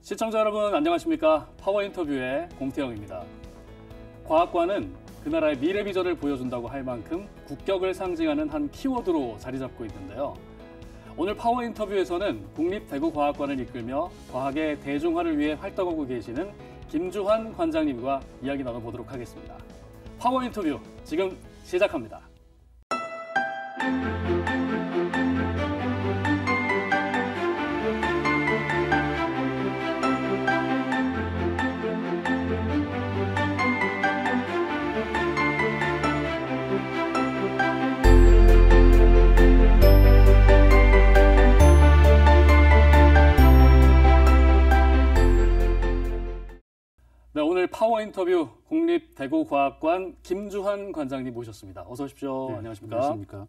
시청자 여러분 안녕하십니까? 파워 인터뷰의 공태영입니다. 과학관은 그 나라의 미래 비전을 보여준다고 할 만큼 국격을 상징하는 한 키워드로 자리 잡고 있는데요. 오늘 파워 인터뷰에서는 국립대구과학관을 이끌며 과학의 대중화를 위해 활동하고 계시는 김주환 관장님과 이야기 나눠보도록 하겠습니다. 파워 인터뷰 지금 시작합니다. 네, 오늘 파워 인터뷰 국립대구과학관 김주환 관장님 모셨습니다. 어서 오십시오. 네, 안녕하십니까? 안녕하십니까?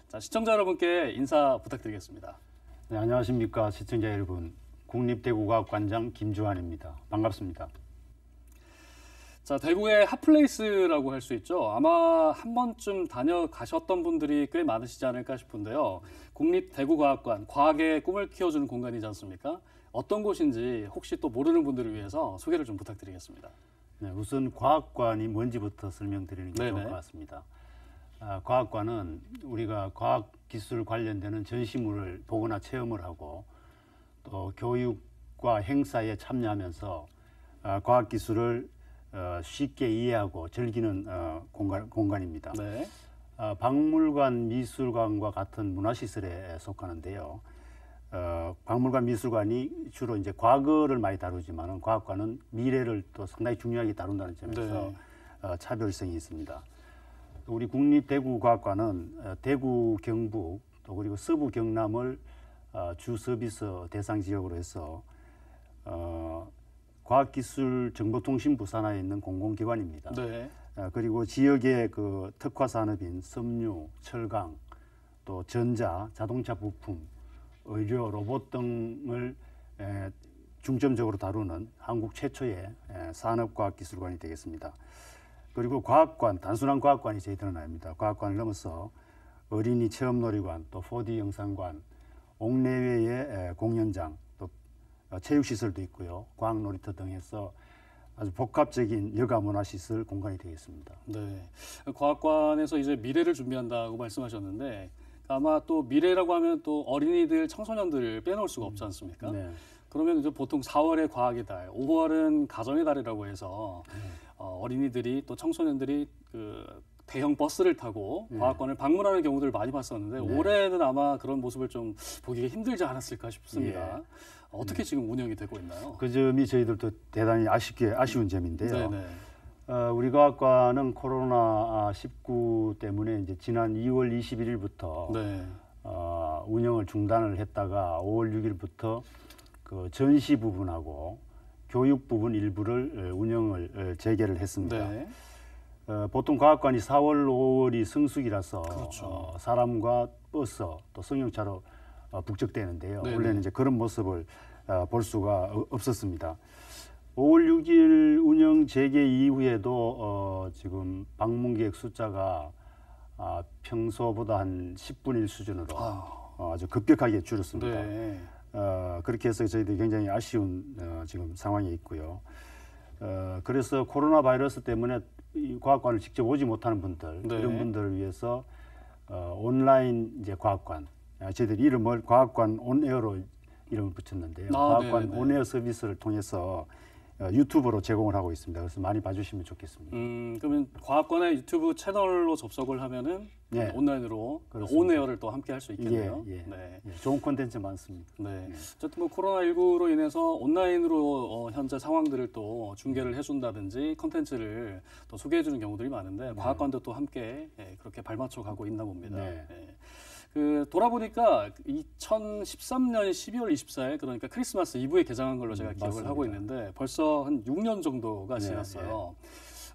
자, 시청자 여러분께 인사 부탁드리겠습니다. 네, 안녕하십니까 시청자 여러분. 국립대구과학관장 김주환입니다. 반갑습니다. 자, 대구의 핫플레이스라고 할 수 있죠. 아마 한 번쯤 다녀가셨던 분들이 꽤 많으시지 않을까 싶은데요. 국립대구과학관, 과학의 꿈을 키워주는 공간이지 않습니까? 어떤 곳인지 혹시 또 모르는 분들을 위해서 소개를 좀 부탁드리겠습니다. 네, 우선 과학관이 뭔지부터 설명드리는 게 좋을 것 같습니다. 과학관은 우리가 과학기술 관련되는 전시물을 보거나 체험을 하고 또 교육과 행사에 참여하면서 과학기술을 쉽게 이해하고 즐기는 공간입니다. 네. 박물관, 미술관과 같은 문화시설에 속하는데요. 박물관, 미술관이 주로 이제 과거를 많이 다루지만은 과학관은 미래를 또 상당히 중요하게 다룬다는 점에서 차별성이 있습니다. 우리 국립대구과학관은 대구, 경북, 또 그리고 서부, 경남을 주 서비스 대상 지역으로 해서 과학기술정보통신부 산하에 있는 공공기관입니다. 네. 그리고 지역의 그 특화 산업인 섬유, 철강, 또 전자, 자동차 부품, 의료, 로봇 등을 중점적으로 다루는 한국 최초의 산업과학기술관이 되겠습니다. 그리고 과학관, 단순한 과학관이 저희들은 아닙니다. 과학관을 넘어서 어린이 체험놀이관, 또 4D 영상관, 옥내외의 공연장, 또 체육시설도 있고요. 과학놀이터 등에서 아주 복합적인 여가 문화시설 공간이 되겠습니다. 네. 과학관에서 이제 미래를 준비한다고 말씀하셨는데 아마 또 미래라고 하면 또 어린이들, 청소년들을 빼놓을 수가 없지 않습니까? 네. 그러면 이제 보통 4월에 과학의 달, 5월은 가정의 달이라고 해서 어린이들이 또 청소년들이 그 대형 버스를 타고 과학관을 방문하는 경우들을 많이 봤었는데 올해는 아마 그런 모습을 좀 보기가 힘들지 않았을까 싶습니다. 어떻게 지금 운영이 되고 있나요? 그 점이 저희들도 대단히 아쉬운 점인데요. 네네. 우리 과학관은 코로나19 때문에 이제 지난 2월 21일부터 운영을 중단을 했다가 5월 6일부터 그 전시 부분하고 교육 부분 일부를 운영을 재개를 했습니다. 네. 보통 과학관이 4월, 5월이 성수기라서 그렇죠. 사람과 버스 또 승용차로 북적대는데요. 네네. 원래는 이제 그런 모습을 볼 수가 없었습니다. 5월 6일 운영 재개 이후에도 지금 방문객 숫자가 평소보다 한 10분의 1 수준으로 아주 급격하게 줄었습니다. 네. 그렇게 해서 저희들이 굉장히 아쉬운 지금 상황에 있고요. 그래서 코로나 바이러스 때문에 이 과학관을 직접 오지 못하는 분들 이런 분들을 위해서 온라인 이제 과학관 저희들이 이름을 과학관 온에어로 이름을 붙였는데요. 과학관 온에어 서비스를 통해서 유튜브로 제공을 하고 있습니다. 그래서 많이 봐주시면 좋겠습니다. 그러면 과학관의 유튜브 채널로 접속을 하면은 온라인으로 온에어를 또 함께 할 수 있겠네요. 네. 좋은 콘텐츠 많습니다. 네. 어쨌든 뭐 코로나19로 인해서 온라인으로 현재 상황들을 또 중계를 해준다든지 컨텐츠를 또 소개해주는 경우들이 많은데 과학관도 또 함께 그렇게 발맞춰 가고 있나 봅니다. 그 돌아보니까 2013년 12월 24일 그러니까 크리스마스 이브에 개장한 걸로 제가 기억을 맞습니다. 하고 있는데 벌써 한 6년 정도가 지났어요.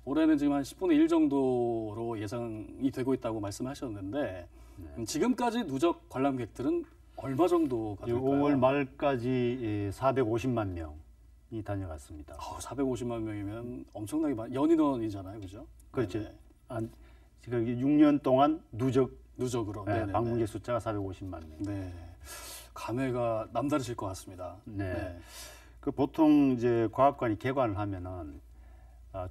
올해는 지금 한 10분의 1 정도로 예상이 되고 있다고 말씀하셨는데 지금까지 누적 관람객들은 얼마 정도가 될까요? 5월 말까지 450만 명이 다녀갔습니다. 450만 명이면 엄청나게 연인원이잖아요, 그죠? 그렇죠. 지금 6년 동안 누적으로 방문객 숫자가 450만 명. 감회가 남다르실 것 같습니다. 그 보통 이제 과학관이 개관을 하면은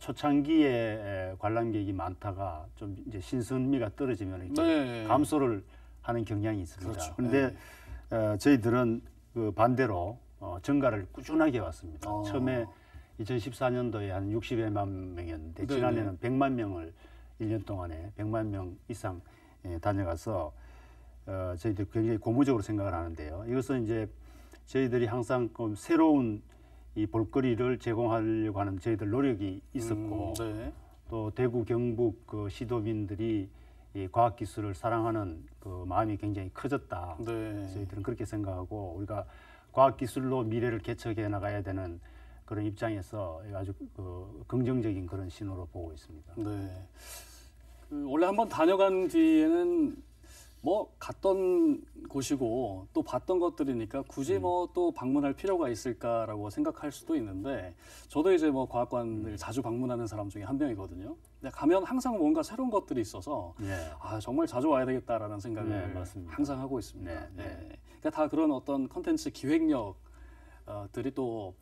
초창기에 관람객이 많다가 좀 이제 신선미가 떨어지면 이렇게 네. 감소를 하는 경향이 있습니다. 그렇죠. 그런데 저희들은 그 반대로 증가를 꾸준하게 해왔습니다. 처음에 2014년도에 한 60여만 명이었는데 네네. 지난해는 100만 명을 1년 동안에 100만 명 이상 다녀가서 저희들 굉장히 고무적으로 생각을 하는데요. 이것은 이제 저희들이 항상 좀 새로운 이 볼거리를 제공하려고 하는 저희들 노력이 있었고 네. 또 대구 경북 그 시도민들이 이 과학 기술을 사랑하는 그 마음이 굉장히 커졌다. 네. 저희들은 그렇게 생각하고 우리가 과학 기술로 미래를 개척해 나가야 되는 그런 입장에서 아주 그 긍정적인 그런 신호로 보고 있습니다. 네. 그 원래 한번 다녀간 뒤에는 뭐 갔던 곳이고 또 봤던 것들이니까 굳이 뭐 또 방문할 필요가 있을까라고 생각할 수도 있는데 저도 이제 뭐 과학관을 자주 방문하는 사람 중에 한 명이거든요. 근데 가면 항상 뭔가 새로운 것들이 있어서 아 정말 자주 와야 되겠다라는 생각을 맞습니다. 항상 하고 있습니다. 네. 그러니까 다 그런 어떤 컨텐츠 기획력들이 또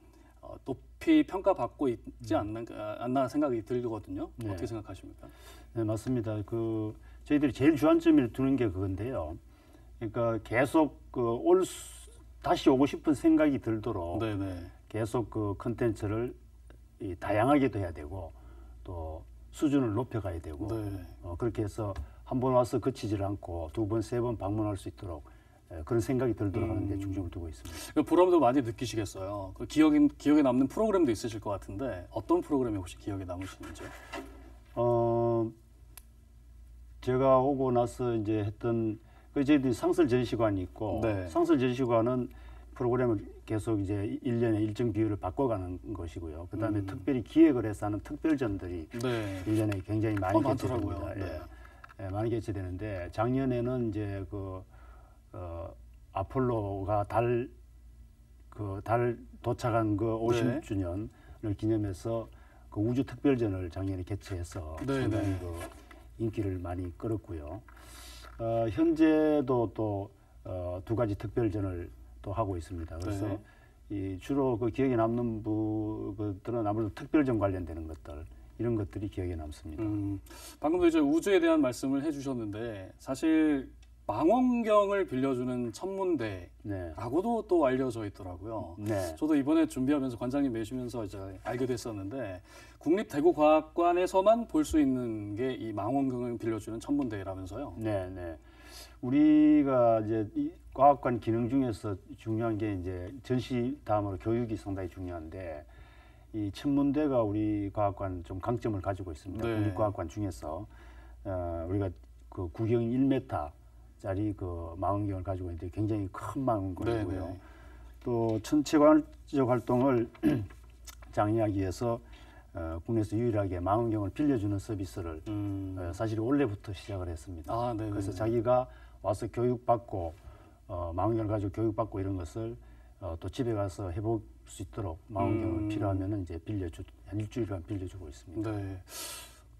높이 평가받고 있지 않나 생각이 들거든요. 네. 어떻게 생각하십니까? 네, 맞습니다. 그 저희들이 제일 주안점을 두는 게 그건데요. 그러니까 계속 다시 오고 싶은 생각이 들도록 네네. 계속 그 컨텐츠를 다양하게도 해야 되고 또 수준을 높여가야 되고 네. 그렇게 해서 한 번 와서 그치질 않고 두 번, 세 번 방문할 수 있도록 그런 생각이 들도록 하는 데 중점을 두고 있습니다. 그 보람도 많이 느끼시겠어요. 그 기억에 남는 프로그램도 있으실 것 같은데 어떤 프로그램이 혹시 기억에 남으시는지요? 제가 오고 나서 이제 했던 저희들이 상설 전시관이 있고 네. 상설 전시관은 프로그램을 계속 이제 1년에 일정 비율을 바꿔가는 것이고요. 그다음에 특별히 기획을 해서 하는 특별전들이 네. 1년에 굉장히 많이 많더라고요. 개최됩니다. 네. 많이 개최되는데 작년에는 이제 아폴로가 달 도착한 그 50주년을 기념해서 그 우주 특별전을 작년에 개최해서 상당히 그 인기를 많이 끌었고요. 현재도 또 두 가지 특별전을 또 하고 있습니다. 그래서 주로 그 기억에 남는 것들은 아무래도 특별전 관련되는 것들 이런 것들이 기억에 남습니다. 방금도 이제 우주에 대한 말씀을 해주셨는데 사실 망원경을 빌려주는 천문대라고도 또 알려져 있더라고요. 네. 저도 이번에 준비하면서 관장님 모시면서 이제 알게 됐었는데 국립대구과학관에서만 볼 수 있는 게 이 망원경을 빌려주는 천문대라면서요. 네. 우리가 이제 이 과학관 기능 중에서 중요한 게 이제 전시 다음으로 교육이 상당히 중요한데 이 천문대가 우리 과학관 좀 강점을 가지고 있습니다. 네. 국립과학관 중에서 우리가 그 구경 1m 짜리 그 망원경을 가지고 있는데 굉장히 큰 망원경이고요. 네. 또 천체관적 활동을 장려하기 위해서 국내에서 유일하게 망원경을 빌려주는 서비스를 사실 올해부터 시작을 했습니다. 그래서 자기가 와서 교육받고 망원경을 가지고 교육받고 이런 것을 또 집에 가서 해볼 수 있도록 망원경을 필요하면은 이제 한 일주일간 빌려주고 있습니다. 네.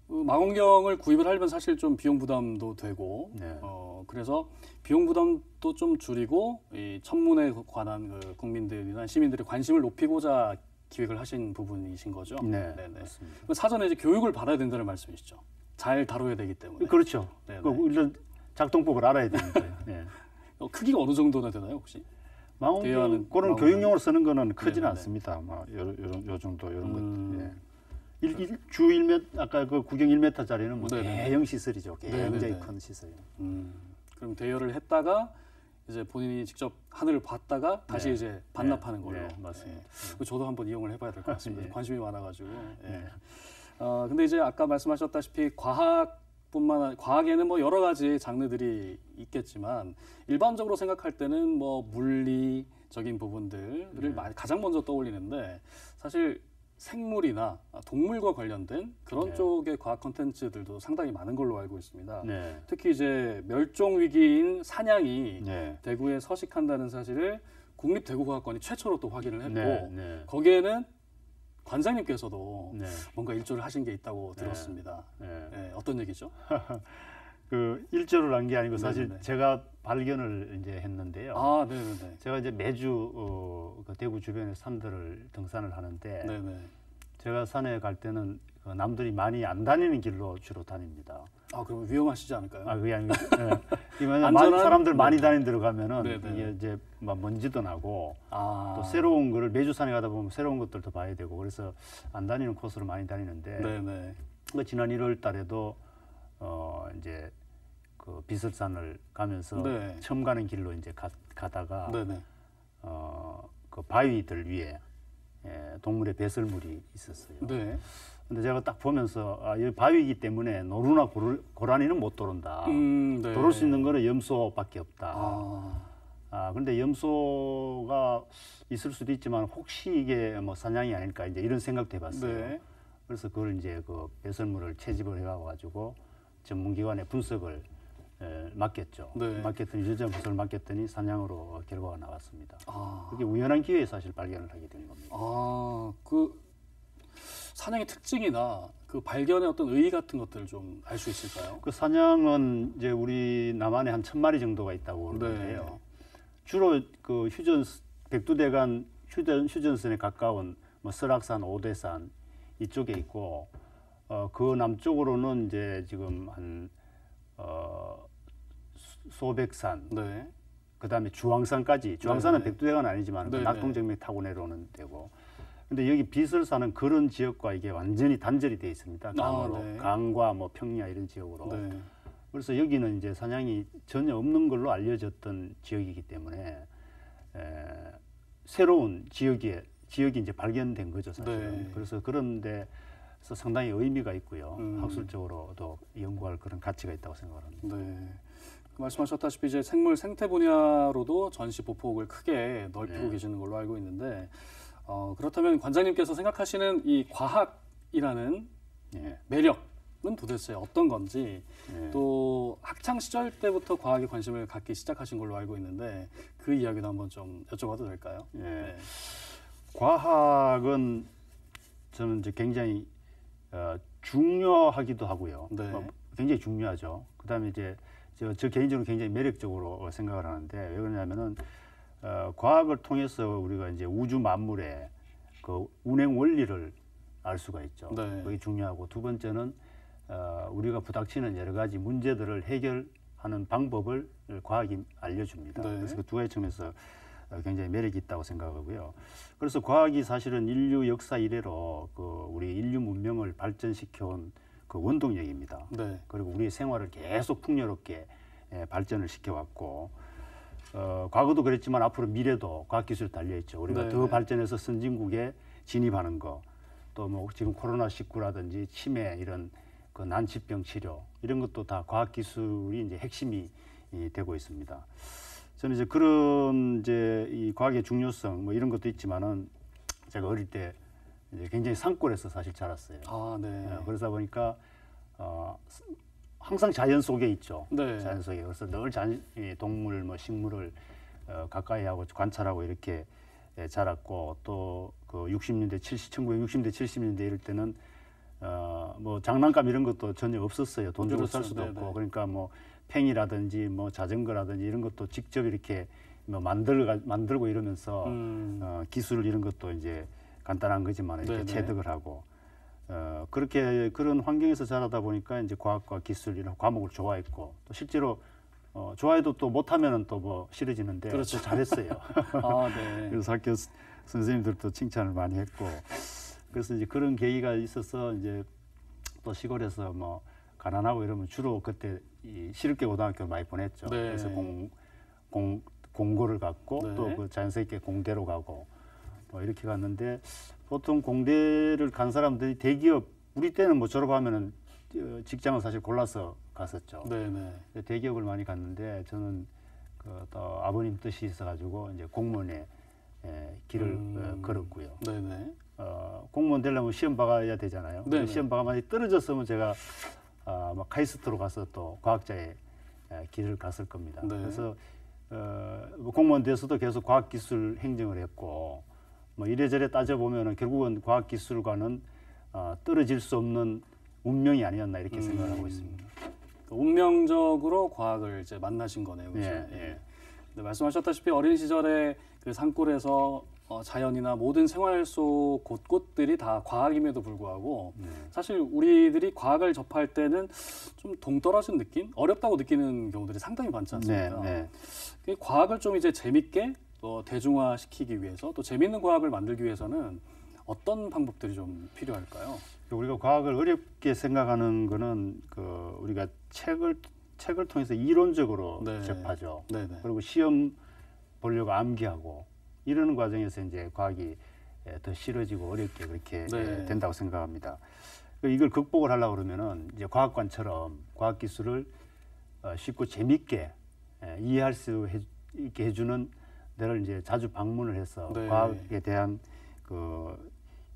망원경을 구입을 하려면 사실 좀 비용 부담도 되고, 그래서 비용 부담도 좀 줄이고 이 천문에 관한 그 국민들이나 시민들의 관심을 높이고자 기획을 하신 부분이신 거죠? 네, 맞습니다. 사전에 이제 교육을 받아야 된다는 말씀이시죠? 잘 다뤄야 되기 때문에. 그렇죠. 일단 작동법을 알아야 되니까요. 네. 크기가 어느 정도나 되나요, 혹시? 망원경 그런 교육용으로 쓰는 거는 크지는 않습니다. 요 정도 이런 것들. 주 1m 아까 그 구경 1m짜리는 뭐 대형 시설이죠. 굉장히 큰 시설이에요. 그럼 대여를 했다가 이제 본인이 직접 하늘을 봤다가 다시 이제 반납하는 걸로. 맞습니다. 저도 한번 이용을 해봐야 될 것 같습니다. 관심이 많아가지고. 근데 이제 아까 말씀하셨다시피 과학에는 뭐 여러 가지 장르들이 있겠지만 일반적으로 생각할 때는 뭐 물리적인 부분들을 가장 먼저 떠올리는데 사실 생물이나 동물과 관련된 그런 쪽의 과학 콘텐츠들도 상당히 많은 걸로 알고 있습니다. 특히 이제 멸종 위기인 사냥이 대구에 서식한다는 사실을 국립대구과학관이 최초로 또 확인을 했고 거기에는 관장님께서도 뭔가 일조를 하신 게 있다고 들었습니다. 어떤 얘기죠? 그 일조를 한 게 아니고 사실 네네네. 제가 발견을 이제 했는데요. 아, 네네네. 제가 이제 매주 그 대구 주변의 산들을 등산을 하는데 네네. 제가 산에 갈 때는 그 남들이 많이 안 다니는 길로 주로 다닙니다. 아, 그럼 위험하시지 않을까요? 아 그게 아니고 이거는 안전한? 사람들 많이 네. 다니는 데로 가면은 네네. 이게 이제 막 먼지도 나고 아, 또 새로운 거를 매주 산에 가다 보면 새로운 것들도 봐야 되고 그래서 안 다니는 코스를 많이 다니는데 네네. 그 지난 1월 달에도 이제 그 비설산을 가면서 네. 처음 가는 길로 이제 가다가 네네. 그 바위들 위에 동물의 배설물이 있었어요. 네. 근데 제가 딱 보면서 여기 바위이기 때문에 노루나 고라니는 못 도른다. 네. 도를 수 있는 거는 염소밖에 없다. 아, 근데 염소가 있을 수도 있지만 혹시 이게 뭐 사냥이 아닐까 이제 이런 생각도 해봤어요. 네. 그래서 그걸 이제 그 배설물을 채집을 해가지고 전문기관에 분석을 맡겼죠. 네. 맡겼더니 유전자 분석을 맡겼더니 사냥으로 결과가 나왔습니다. 아, 그게 우연한 기회에 사실 발견을 하게 된 겁니다. 그 사냥의 특징이나 그 발견의 어떤 의의 같은 것들을 좀 알 수 있을까요? 그 사냥은 이제 우리 남한에 한 1000마리 정도가 있다고 그러는데요. 네. 주로 그 백두대간 휴전선에 가까운 뭐 설악산, 오대산 이쪽에 있고 그 남쪽으로는 이제 지금 한 소백산, 네. 그다음에 주황산까지. 주황산은 네네. 백두대간은 아니지만 그 네네. 낙동정맥 타고 내려오는 데고. 근데 여기 비설산은 그런 지역과 이게 완전히 단절이 돼 있습니다. 강으로. 네. 강과 뭐 평야 이런 지역으로. 네. 그래서 여기는 이제 사냥이 전혀 없는 걸로 알려졌던 지역이기 때문에 새로운 지역이 이제 발견된 거죠, 사실은. 네. 그래서 그런 데서 상당히 의미가 있고요. 음. 학술적으로도 연구할 그런 가치가 있다고 생각합니다. 네. 그 말씀하셨다시피 이제 생물 생태 분야로도 전시 보폭을 크게 넓히고 네. 계시는 걸로 알고 있는데 그렇다면 관장님께서 생각하시는 이 과학이라는 예. 매력은 도대체 어떤 건지 예. 또 학창 시절 때부터 과학에 관심을 갖기 시작하신 걸로 알고 있는데 그 이야기도 한번 좀 여쭤봐도 될까요? 예. 네. 과학은 저는 이제 굉장히 중요하기도 하고요. 네. 굉장히 중요하죠. 그다음에 이제 저 개인적으로 굉장히 매력적으로 생각을 하는데 왜 그러냐면은 과학을 통해서 우리가 이제 우주 만물의 그 운행 원리를 알 수가 있죠. 네. 그게 중요하고 두 번째는 우리가 부닥치는 여러 가지 문제들을 해결하는 방법을 과학이 알려줍니다. 네. 그래서 그 두 가지 측면에서 굉장히 매력이 있다고 생각하고요. 그래서 과학이 사실은 인류 역사 이래로 그 우리 인류 문명을 발전시켜온 그 원동력입니다. 네. 그리고 우리의 생활을 계속 풍요롭게 발전을 시켜왔고 과거도 그랬지만 앞으로 미래도 과학기술이 달려있죠. 우리가 네. 더 발전해서 선진국에 진입하는 거, 또 뭐 지금 코로나19라든지 치매 이런 그 난치병 치료 이런 것도 다 과학기술이 이제 핵심이 되고 있습니다. 저는 이제 그런 이제 이 과학의 중요성 뭐 이런 것도 있지만은 제가 어릴 때 이제 굉장히 산골에서 사실 자랐어요. 아, 네. 그러다 보니까 항상 자연 속에 있죠. 네. 자연 속에. 그래서 늘 이 동물, 뭐 식물을 가까이 하고 관찰하고 이렇게 자랐고 또 그 60년대, 1960년대, 70년대 이럴 때는 뭐 장난감 이런 것도 전혀 없었어요. 돈 주고 살 그렇죠. 수도 네네. 없고. 그러니까 뭐 팽이라든지 뭐 자전거라든지 이런 것도 직접 이렇게 뭐 만들고 이러면서 기술 이런 것도 이제 간단한 거지만 이렇게 네네. 체득을 하고 그렇게 그런 환경에서 자라다 보니까 이제 과학과 기술 이런 과목을 좋아했고 또 실제로 좋아해도 또 못하면은 또 뭐 싫어지는데 그렇죠. 또 잘했어요. 아, 네. 그래서 학교 선생님들도 칭찬을 많이 했고 그래서 이제 그런 계기가 있어서 이제 또 시골에서 뭐 가난하고 이러면 주로 그때 이 실업계 고등학교를 많이 보냈죠. 네. 그래서 공고를 갔고 네. 또 그 자연스럽게 공대로 가고 뭐 이렇게 갔는데 보통 공대를 간 사람들이 대기업 우리 때는 뭐 졸업하면은 직장을 사실 골라서 갔었죠. 네네. 대기업을 많이 갔는데 저는 또 아버님 뜻이 있어가지고 이제 공무원의 길을 걸었고요. 네네. 공무원 되려면 시험 봐야 되잖아요. 네네. 시험 봐가 만약 떨어졌으면 제가 막 카이스트로 가서 또 과학자의 길을 갔을 겁니다. 네. 그래서 뭐 공무원 돼서도 계속 과학기술 행정을 했고 뭐 이래저래 따져 보면은 결국은 과학기술과는 떨어질 수 없는 운명이 아니었나 이렇게 생각하고 있습니다. 운명적으로 과학을 이제 만나신 거네요, 그렇죠? 예, 예. 네, 말씀하셨다시피 어린 시절에 그 산골에서 자연이나 모든 생활 속 곳곳들이 다 과학임에도 불구하고 사실 우리들이 과학을 접할 때는 좀 동떨어진 느낌, 어렵다고 느끼는 경우들이 상당히 많지 않습니까? 그 과학을 좀 이제 재밌게 또 대중화시키기 위해서 또 재밌는 과학을 만들기 위해서는 어떤 방법들이 좀 필요할까요? 우리가 과학을 어렵게 생각하는 거는 그 우리가 책을 통해서 이론적으로 네. 접하죠. 네네. 그리고 시험 보려고 암기하고 이러는 과정에서 이제 과학이 더 싫어지고 어렵게 그렇게 네. 된다고 생각합니다. 이걸 극복을 하려고 그러면은 이제 과학관처럼 과학 기술을 쉽고 재밌게 이해할 수 있게 해주는 데를 이제 자주 방문을 해서 네. 과학에 대한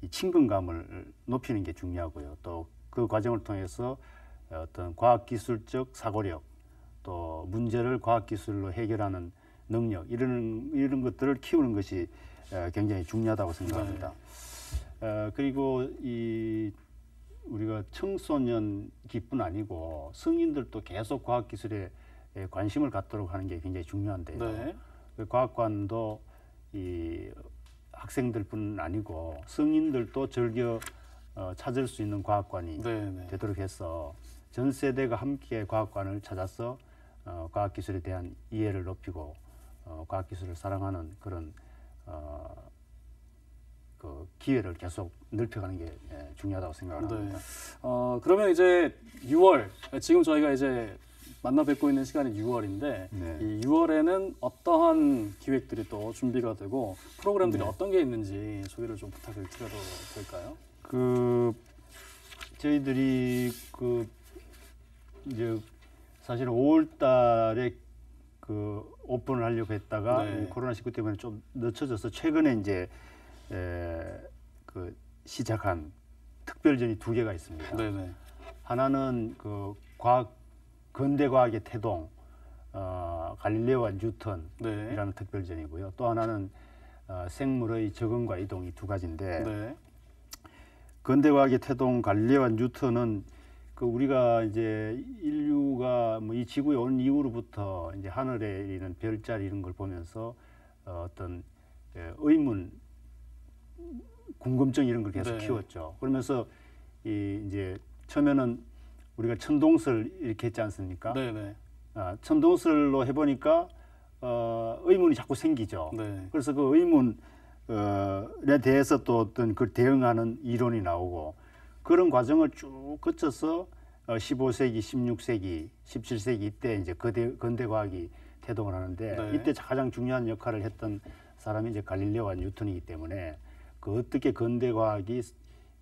이 친근감을 높이는 게 중요하고요. 또 그 과정을 통해서 어떤 과학기술적 사고력, 또 문제를 과학기술로 해결하는 능력 이런 것들을 키우는 것이 굉장히 중요하다고 생각합니다. 그리고 이 우리가 청소년기뿐 아니고 성인들도 계속 과학기술에 관심을 갖도록 하는 게 굉장히 중요한데요. 네. 그 과학관도 이 학생들뿐 아니고 성인들도 즐겨 찾을 수 있는 과학관이 네네. 되도록 해서 전 세대가 함께 과학관을 찾아서 과학기술에 대한 이해를 높이고 과학기술을 사랑하는 그런 그 기회를 계속 넓혀가는 게 중요하다고 생각을 합니다. 그러면 이제 6월, 지금 저희가 이제 만나 뵙고 있는 시간이 6월인데 네. 이 6월에는 어떠한 기획들이 또 준비가 되고 프로그램들이 어떤 게 있는지 소개를 좀 부탁을 드려도 될까요? 저희들이 이제 사실은 5월달에 오픈을 하려고 했다가 네. 이 코로나19 때문에 좀 늦춰져서 최근에 이제 시작한 특별전이 2개가 있습니다. 네네. 하나는 근대 과학의 태동, 갈릴레오와 뉴턴이라는 네. 특별전이고요. 또 하나는 생물의 적응과 이동 이 2가지인데 네. 근대 과학의 태동, 갈릴레오와 뉴턴은 우리가 이제 인류가 뭐 이 지구에 온 이후로부터 이제 하늘에 있는 별자리 이런 걸 보면서 어떤 의문, 궁금증 이런 걸 계속 네. 키웠죠. 그러면서 이제 처음에는 우리가 천동설 이렇게 했지 않습니까? 네네. 천동설로 해보니까 의문이 자꾸 생기죠. 네. 그래서 그 의문에 대해서 또 어떤 그 대응하는 이론이 나오고 그런 과정을 쭉 거쳐서 15세기, 16세기, 17세기 이때 이제 근대 과학이 태동을 하는데 네. 이때 가장 중요한 역할을 했던 사람이 이제 갈릴레오와 뉴턴이기 때문에 어떻게 근대 과학이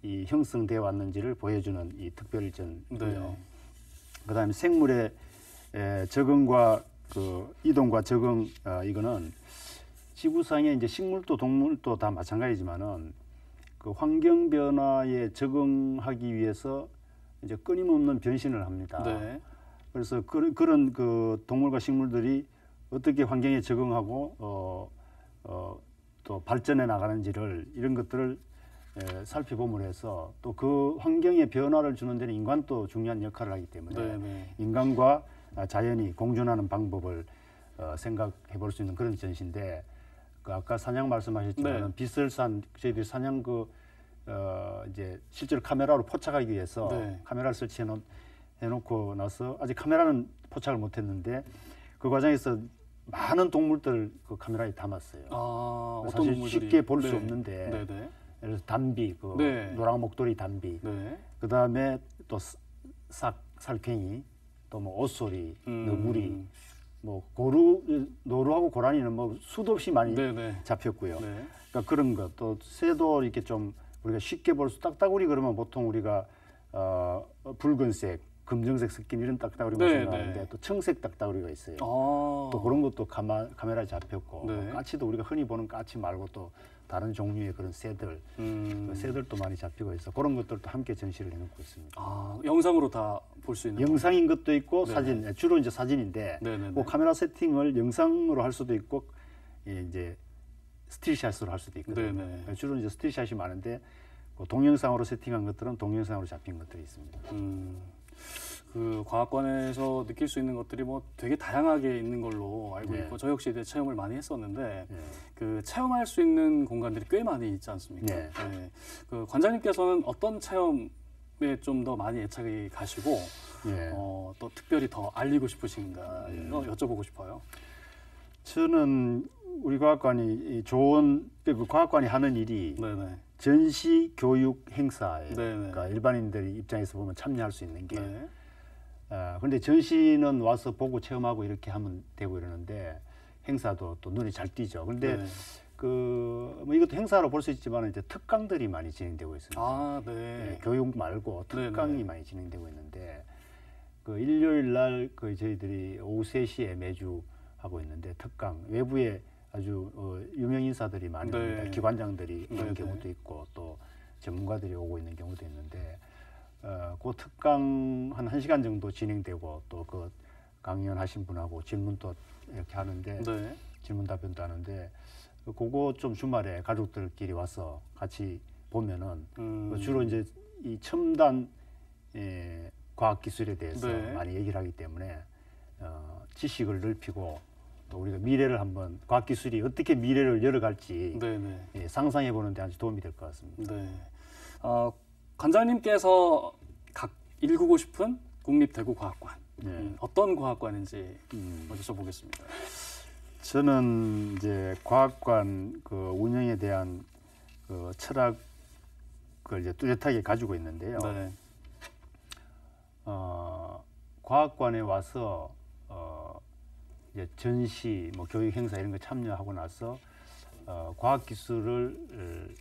이 형성되어 왔는지를 보여주는 이 특별전이고요. 네. 그다음에 생물의 적응과 이동과 적응 이거는 지구상에 이제 식물도 동물도 다 마찬가지지만은 환경 변화에 적응하기 위해서 이제 끊임없는 변신을 합니다. 네. 그래서 그런 동물과 식물들이 어떻게 환경에 적응하고 또 발전해 나가는지를 이런 것들을 살펴봄으로 해서 또 그 환경의 변화를 주는 데는 인간도 중요한 역할을 하기 때문에 네네. 인간과 자연이 공존하는 방법을 생각해 볼 수 있는 그런 전시인데 아까 사냥 말씀하셨지만 네. 비설산 저희들이 사냥 이제 실제로 카메라로 포착하기 위해서 네. 카메라를 해놓고 나서 아직 카메라는 포착을 못했는데 그 과정에서 많은 동물들 그 카메라에 담았어요. 어떤 사실 동물들이 쉽게 볼 수 네. 없는데 네네. 예를 들어서 담비, 네. 노랑목도리 담비, 네. 그 다음에 또 살쾡이, 또 뭐 옷소리, 너구리, 뭐 노루하고 고라니는 뭐 수도 없이 많이 네네. 잡혔고요. 네. 그러니까 그런 것, 또 새도 이렇게 좀 우리가 쉽게 볼 수 딱따구리 그러면 보통 우리가 붉은색, 금정색 섞인 이런 딱따구리만 네, 생각하는데 네. 또 청색 딱따구리가 있어요. 아. 또 그런 것도 카메라에 잡혔고 네. 까치도 우리가 흔히 보는 까치 말고 또 다른 종류의 그런 새들, 그 새들도 많이 잡히고 있어. 그런 것들도 함께 전시를 해놓고 있습니다. 영상으로 다 볼 수 있는 영상인 것도 있고 네네. 사진, 주로 이제 사진인데 네네네. 그 카메라 세팅을 영상으로 할 수도 있고 이제 스틸샷으로 할 수도 있거든요. 네네. 주로 이제 스틸샷이 많은데 그 동영상으로 세팅한 것들은 동영상으로 잡힌 것들이 있습니다. 그 과학관에서 느낄 수 있는 것들이 뭐 되게 다양하게 있는 걸로 알고 네. 있고 저 역시 이제 체험을 많이 했었는데 네. 그 체험할 수 있는 공간들이 꽤 많이 있지 않습니까? 네. 그 관장님께서는 어떤 체험에 좀 더 많이 애착이 가시고 예. 또 특별히 더 알리고 싶으신가 여쭤보고 싶어요. 저는 우리 과학관이 이 좋은 그 과학관이 하는 일이 네네. 전시 교육 행사예요. 네네. 그러니까 일반인들 입장에서 보면 참여할 수 있는 게. 네. 근데 전시는 와서 보고 체험하고 이렇게 하면 되고 이러는데 행사도 또 눈에 잘 띄죠. 근데 네. 뭐 이것도 행사로 볼 수 있지만 이제 특강들이 많이 진행되고 있습니다. 아, 네, 네. 교육 말고 특강이 네네. 많이 진행되고 있는데 그 일요일 날 그 저희들이 오후 3시에 매주 하고 있는데 특강 외부에 아주 유명 인사들이 많이 네. 옵니다. 기관장들이 오는 네네. 경우도 있고 또 전문가들이 오고 있는 경우도 있는데 그 특강 한 1시간 정도 진행되고 또 그 강연하신 분하고 질문도 이렇게 하는데 네. 질문 답변도 하는데 그거 좀 주말에 가족들끼리 와서 같이 보면은 주로 이제 이 첨단 과학 기술에 대해서 네. 많이 얘기를 하기 때문에 지식을 넓히고 또 우리가 미래를 한번 과학 기술이 어떻게 미래를 열어갈지 네네. 상상해 보는 데 아주 도움이 될 것 같습니다. 네. 관장님께서 각 일구고 싶은 국립대구과학관 네. 어떤 과학관인지 먼저 여쭤보겠습니다. 저는 이제 과학관 그 운영에 대한 그 철학을 이제 뚜렷하게 가지고 있는데요. 네. 과학관에 와서 이제 전시, 뭐 교육 행사 이런 거 참여하고 나서 과학 기술을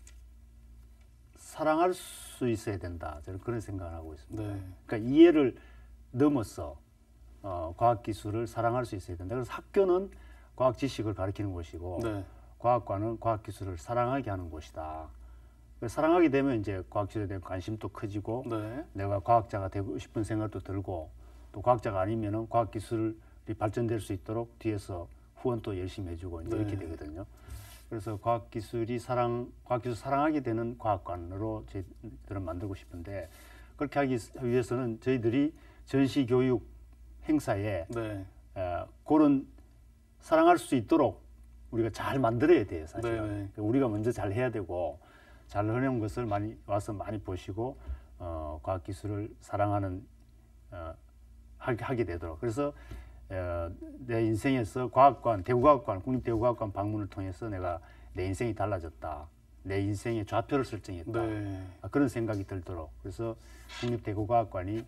사랑할 수 있어야 된다. 저는 그런 생각을 하고 있습니다. 네. 그러니까 이해를 넘어서 과학 기술을 사랑할 수 있어야 된다. 그래서 학교는 과학 지식을 가르치는 곳이고 네. 과학관은 과학 기술을 사랑하게 하는 곳이다. 사랑하게 되면 이제 과학 기술에 대한 관심도 커지고 네. 내가 과학자가 되고 싶은 생각도 들고 또 과학자가 아니면은 과학 기술이 발전될 수 있도록 뒤에서 후원도 열심히 해주고 이제 네. 이렇게 되거든요. 그래서 과학 기술 사랑하게 되는 과학관으로 저희들은 만들고 싶은데 그렇게 하기 위해서는 저희들이 전시 교육 행사에 네. 그런 사랑할 수 있도록 우리가 잘 만들어야 돼요, 사실은. 네. 우리가 먼저 잘 해야 되고 잘 해놓은 것을 많이 와서 많이 보시고 과학 기술을 사랑하는 하게 되도록. 그래서 내 인생에서 과학관, 대구과학관, 국립대구과학관 방문을 통해서 내가 내 인생이 달라졌다. 내 인생의 좌표를 설정했다. 네. 그런 생각이 들도록. 그래서 국립대구과학관이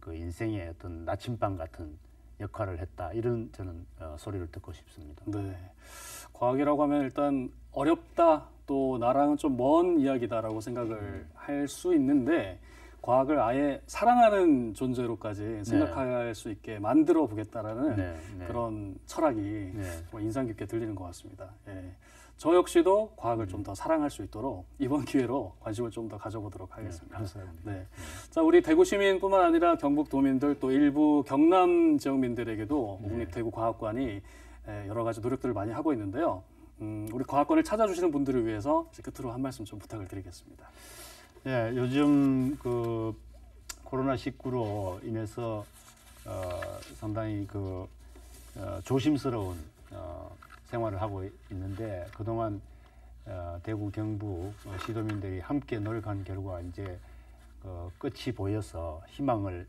그 인생의 어떤 나침반 같은 역할을 했다. 이런 저는 소리를 듣고 싶습니다. 네. 과학이라고 하면 일단 어렵다 또 나랑은 좀 먼 이야기다라고 생각을 할 수 있는데 과학을 아예 사랑하는 존재로까지 생각할 수 있게 만들어 보겠다라는 네, 네. 그런 철학이 네. 뭐 인상 깊게 들리는 것 같습니다. 예. 저 역시도 과학을 좀 더 사랑할 수 있도록 이번 기회로 관심을 좀 더 가져보도록 하겠습니다. 감사합니다. 네. 자, 우리 대구 시민뿐만 아니라 경북 도민들 또 일부 경남 지역민들에게도 국립대구과학관이 여러 가지 노력들을 많이 하고 있는데요. 우리 과학관을 찾아주시는 분들을 위해서 이제 끝으로 한 말씀 좀 부탁을 드리겠습니다. 예, 요즘 그 코로나19로 인해서 상당히 그 조심스러운 생활을 하고 있는데 그동안 대구 경북 시도민들이 함께 노력한 결과 이제 끝이 보여서 희망을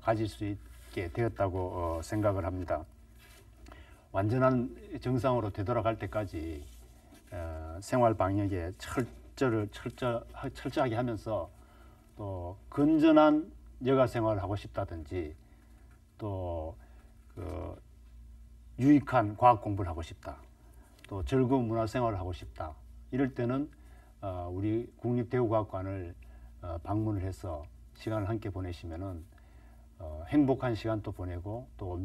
가질 수 있게 되었다고 생각을 합니다. 완전한 정상으로 되돌아갈 때까지 생활 방역에 철저하게 하면서 또 건전한 여가 생활을 하고 싶다든지 또 유익한 과학 공부를 하고 싶다. 또 즐거운 문화 생활을 하고 싶다. 이럴 때는 우리 국립대구과학관을 방문을 해서 시간을 함께 보내시면은 행복한 시간도 보내고 또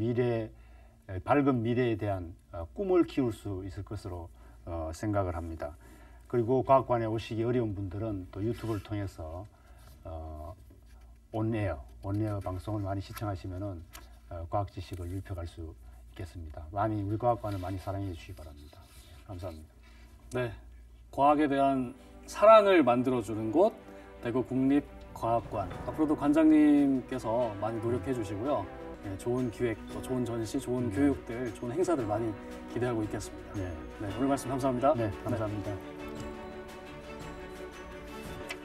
밝은 미래에 대한 꿈을 키울 수 있을 것으로 생각을 합니다. 그리고 과학관에 오시기 어려운 분들은 또 유튜브를 통해서 온에어 방송을 많이 시청하시면은 과학 지식을 입혀갈 수 있겠습니다. 우리 과학관을 많이 사랑해 주시기 바랍니다. 감사합니다. 네, 과학에 대한 사랑을 만들어주는 곳 대구 국립 과학관 앞으로도 관장님께서 많이 노력해 주시고요. 네, 좋은 기획, 또 좋은 전시, 좋은 교육들, 좋은 행사들 많이 기대하고 있겠습니다. 네, 네, 오늘 말씀 감사합니다. 네, 감사합니다.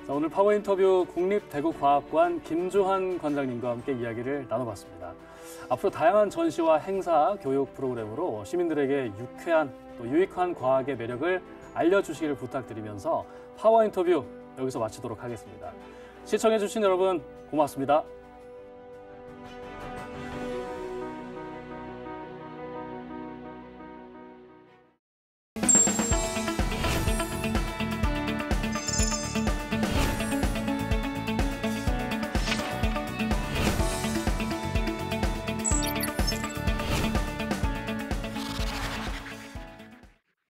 자, 오늘 파워 인터뷰 국립대구과학관 김주환 관장님과 함께 이야기를 나눠봤습니다. 앞으로 다양한 전시와 행사, 교육 프로그램으로 시민들에게 유쾌한 또 유익한 과학의 매력을 알려주시기를 부탁드리면서 파워 인터뷰 여기서 마치도록 하겠습니다. 시청해주신 여러분 고맙습니다.